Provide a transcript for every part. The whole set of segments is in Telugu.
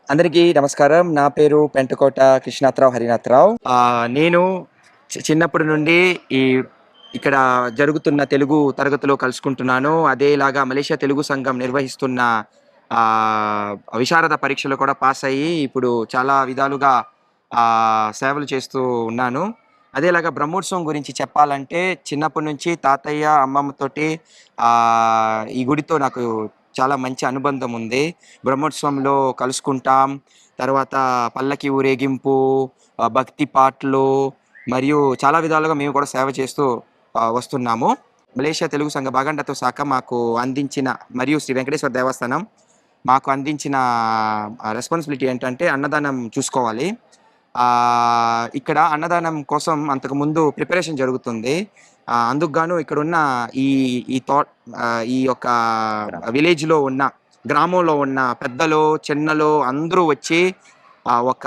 అందరికీ నమస్కారం. నా పేరు పెంటకోట కృష్ణాథరావు హరినాథరావు. నేను చిన్నప్పటి నుండి ఈ ఇక్కడ జరుగుతున్న తెలుగు తరగతిలో కలుసుకుంటున్నాను. అదేలాగా మలేషియా తెలుగు సంఘం నిర్వహిస్తున్న విశారద పరీక్షలు కూడా పాస్ అయ్యి ఇప్పుడు చాలా విధాలుగా సేవలు చేస్తూ ఉన్నాను. అదేలాగా బ్రహ్మోత్సవం గురించి చెప్పాలంటే చిన్నప్పటి నుంచి తాతయ్య, అమ్మమ్మతోటి ఈ గుడితో నాకు చాలా మంచి అనుబంధం ఉంది. బ్రహ్మోత్సవంలో కలుసుకుంటాం. తర్వాత పల్లకి ఊరేగింపు, భక్తి పాటలు మరియు చాలా విధాలుగా మేము కూడా సేవ చేస్తూ వస్తున్నాము. మలేషియా తెలుగు సంఘ బాగండతో శాఖ మాకు అందించిన మరియు శ్రీ వెంకటేశ్వర దేవస్థానం మాకు అందించిన రెస్పాన్సిబిలిటీ ఏంటంటే అన్నదానం చూసుకోవాలి. ఇక్కడ అన్నదానం కోసం అంతకుముందు ప్రిపరేషన్ జరుగుతుంది. అందుకు గాను ఇక్కడున్న ఈ ఈ థాట్ ఈ యొక్క విలేజ్‌లో ఉన్న, గ్రామంలో ఉన్న పెద్దలు, చిన్నలు అందరూ వచ్చి ఒక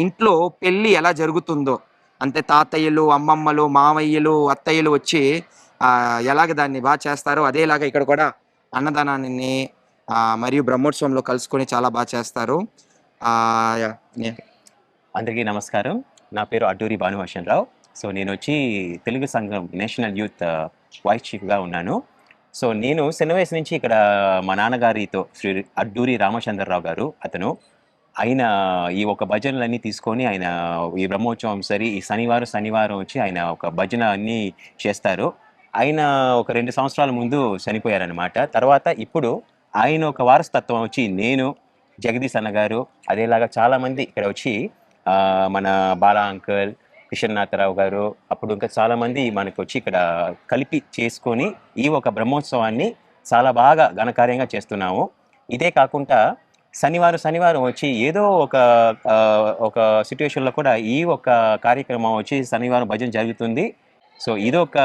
ఇంట్లో పెళ్లి ఎలా జరుగుతుందో, అంటే తాతయ్యలు, అమ్మమ్మలు, మామయ్యలు, అత్తయ్యలు వచ్చి ఎలాగ దాన్ని చేస్తారో అదేలాగా ఇక్కడ కూడా అన్నదానాన్ని మరియు బ్రహ్మోత్సవంలో కలుసుకొని చాలా చేస్తారు. అందరికీ నమస్కారం. నా పేరు అడ్డూరి భానుభూషణ్ రావు. సో నేనొచ్చి తెలుగు సంఘం నేషనల్ యూత్ వైస్ చీఫ్‌గా ఉన్నాను. సో నేను చిన్న వయసు నుంచి ఇక్కడ మా నాన్నగారితో శ్రీ అడ్డూరి రామచంద్రరావు గారు ఆయన ఈ ఒక భజనలన్నీ తీసుకొని ఆయన ఈ బ్రహ్మోత్సవం సరి ఈ శనివారం వచ్చి ఆయన ఒక భజన అన్నీ చేస్తారు. ఆయన ఒక 2 సంవత్సరాల ముందు చనిపోయారనమాట. తర్వాత ఇప్పుడు ఆయన ఒక వారసత్వం వచ్చి నేను, జగదీష్ అన్నగారు అదేలాగా చాలామంది ఇక్కడ వచ్చి మన బాలా అంకుల్, విశ్వనాథరావు గారు అప్పుడు ఇంకా చాలామంది మనకు వచ్చి ఇక్కడ కలిపి చేసుకొని ఈ ఒక బ్రహ్మోత్సవాన్ని చాలా బాగా ఘనకార్యంగా చేస్తున్నాము. ఇదే కాకుండా శనివారం వచ్చి ఏదో ఒక సిట్యుయేషన్లో కూడా ఈ ఒక కార్యక్రమం వచ్చి శనివారం భజన జరుగుతుంది. సో ఇదొక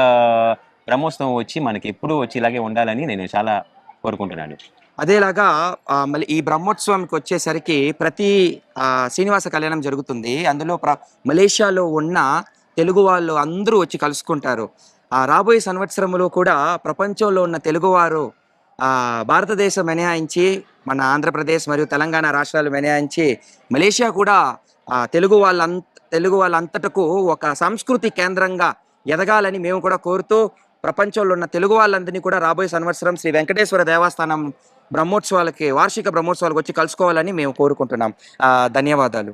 బ్రహ్మోత్సవం వచ్చి మనకి ఎప్పుడూ వచ్చి ఇలాగే ఉండాలని నేను చాలా కోరుకుంటున్నాను. అదేలాగా మళ్ళీ ఈ బ్రహ్మోత్సవంకి వచ్చేసరికి ప్రతి శ్రీనివాస కళ్యాణం జరుగుతుంది. అందులో మలేషియాలో ఉన్న తెలుగు వాళ్ళు అందరూ వచ్చి కలుసుకుంటారు. రాబోయే సంవత్సరంలో కూడా ప్రపంచంలో ఉన్న తెలుగువారు భారతదేశం మినహాయించి మన ఆంధ్రప్రదేశ్ మరియు తెలంగాణ రాష్ట్రాలు మినహాయించి మలేషియా కూడా తెలుగు వాళ్ళంతటకు ఒక సంస్కృతి కేంద్రంగా ఎదగాలని మేము కూడా కోరుతూ ప్రపంచంలో ఉన్న తెలుగు వాళ్ళందరినీ కూడా రాబోయే సంవత్సరం శ్రీ వెంకటేశ్వర దేవస్థానం వార్షిక బ్రహ్మోత్సవాలకు వచ్చి కలుసుకోవాలని మేము కోరుకుంటున్నాం. ధన్యవాదాలు.